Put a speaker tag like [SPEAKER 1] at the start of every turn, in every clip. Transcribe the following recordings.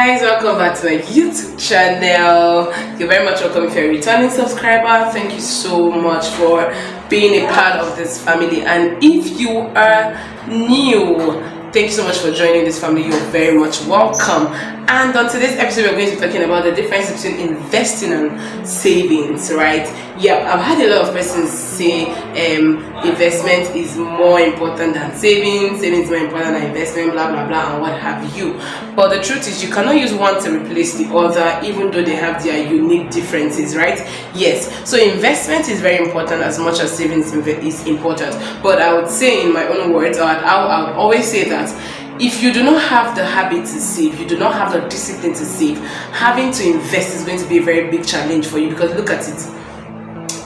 [SPEAKER 1] guys, welcome back to my YouTube channel. You're very much welcome if you're a returning subscriber. Thank you so much for being a part of this family, and if you are new, thank you so much for joining this family. You're very much welcome. And on today's episode, we're going to be talking about the difference between investing and savings, right? Yeah, I've had a lot of persons say investment is more important than savings is more important than investment, blah blah blah, and what have you. But the truth is, you cannot use one to replace the other, even though they have their unique differences, right? Yes, so investment is very important as much as savings is important. But I would say, in my own words, I would always say that if you do not have the habit to save, you do not have the discipline to save, having to invest is going to be a very big challenge for you. Because look at it,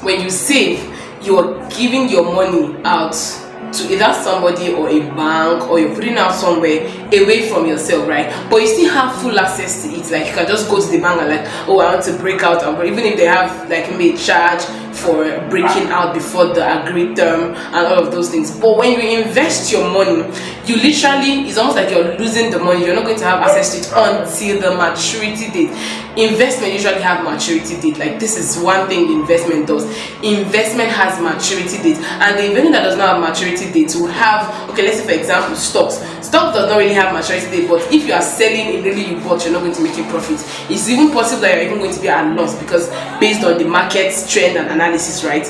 [SPEAKER 1] when you save, you are giving your money out to either somebody or a bank, or you're putting out somewhere away from yourself, right? But you still have full access to it. Like, you can just go to the bank and like, oh, I want to break out, or even if they have like maybe a charge for breaking out before the agreed term and all of those things. But when you invest your money, you literally, it's almost like you're losing the money. You're not going to have access to it until the maturity date. Investment usually have maturity date. Like, this is one thing investment does. Investment has maturity date, and the investment that does not have maturity date will have, okay, let's say for example stocks does not really have maturity date. But if you are selling a really you bought, you're not going to make a profit. It's even possible that you're even going to be at a loss, because based on the market's trend and analysis, right?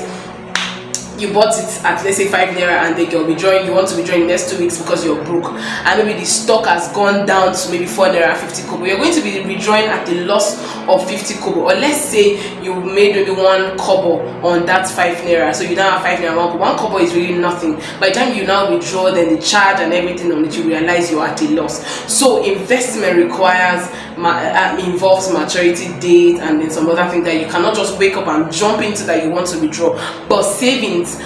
[SPEAKER 1] You bought it at, let's say, 5 naira, and then you're withdrawing, you want to withdraw in the next 2 weeks because you're broke, and maybe the stock has gone down to maybe 4 naira 50 kobo. You're going to be withdrawing at the loss of 50 kobo. Or let's say you made maybe 1 kobo on that 5 naira, so you now have 5 naira 1 kobo is really nothing. By the time you now withdraw, then the charge and everything on it, you realize you're at a loss. So investment requires involves maturity date and then some other things that you cannot just wake up and jump into that you want to withdraw. But savings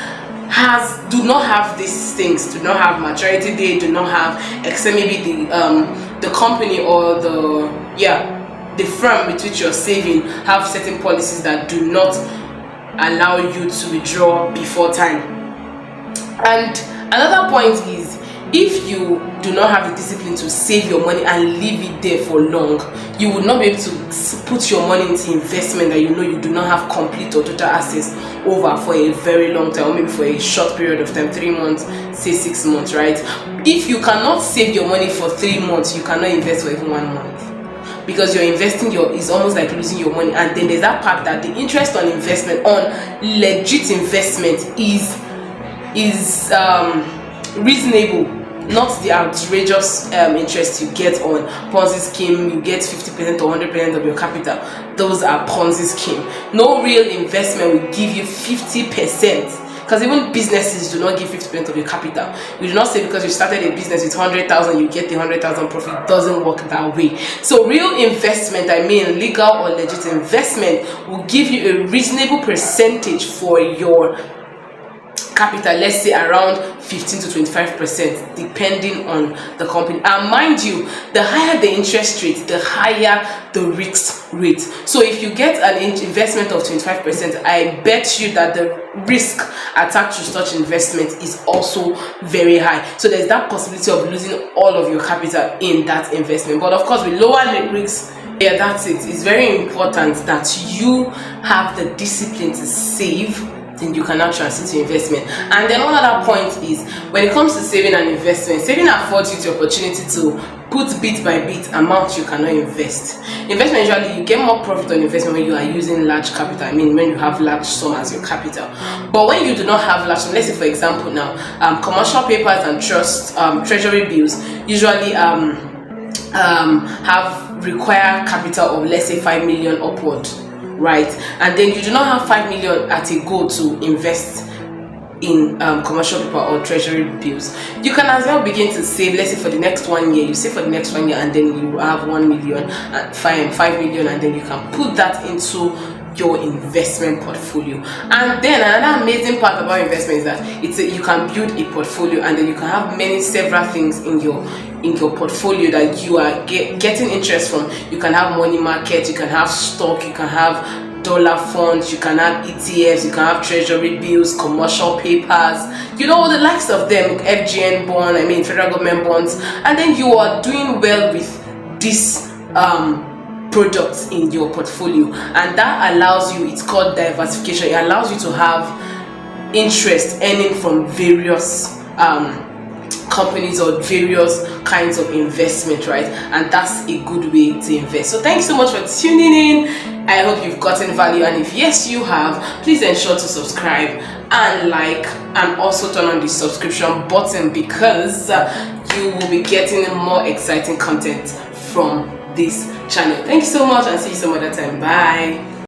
[SPEAKER 1] do not have these things, do not have maturity date, do not have, except maybe the company or the firm with which you're saving have certain policies that do not allow you to withdraw before time. And another point is, if you do not have the discipline to save your money and leave it there for long, you will not be able to put your money into investment that you know you do not have complete or total access over for a very long time, or maybe for a short period of time, 3 months, say 6 months, right? If you cannot save your money for 3 months, you cannot invest for even 1 month, because you're investing is almost like losing your money. And then there's that part that the interest on investment, on legit investment, is reasonable, not the outrageous interest you get on Ponzi scheme. You get 50% or 100% of your capital. Those are Ponzi scheme. No real investment will give you 50%. Because even businesses do not give 50% of your capital. You do not say because you started a business with 100,000, you get the 100,000 profit. It doesn't work that way. So real investment, I mean legal or legit investment, will give you a reasonable percentage for your capital, let's say around 15 to 25%, depending on the company. And mind you, the higher the interest rate, the higher the risk rate. So if you get an investment of 25%, I bet you that the risk attached to such investment is also very high. So there's that possibility of losing all of your capital in that investment. But of course, with lower risks, yeah, that's it. It's very important that you have the discipline to save, then you cannot transit to investment. And then one other point is, when it comes to saving and investment, saving affords you the opportunity to put bit by bit amount you cannot invest. Investment, usually you get more profit on investment when you are using large capital. I mean, when you have large sum as your capital. But when you do not have large sum, let's say for example now, commercial papers and treasury bills usually require capital of, let's say, 5 million upward, right? And then you do not have 5 million at a go to invest in commercial paper or treasury bills. You can as well begin to save, let's say for the next 1 year. You save for the next 1 year, and then you have 1 million and 5 million, and then you can put that into your investment portfolio. And then another amazing part about investment is that you can build a portfolio, and then you can have several things in your portfolio that you are getting interest from. You can have money market, you can have stock, you can have dollar funds, you can have ETFs, you can have treasury bills, commercial papers, the likes of them, FGN bond, federal government bonds. And then you are doing well with this products in your portfolio, and that allows you, it's called diversification. It allows you to have interest earning from various companies or various kinds of investment, right? And that's a good way to invest. So thanks so much for tuning in. I hope you've gotten value, and if yes you have, please ensure to subscribe and like, and also turn on the subscription button, because you will be getting more exciting content from this channel. Thank you so much, and see you some other time. Bye.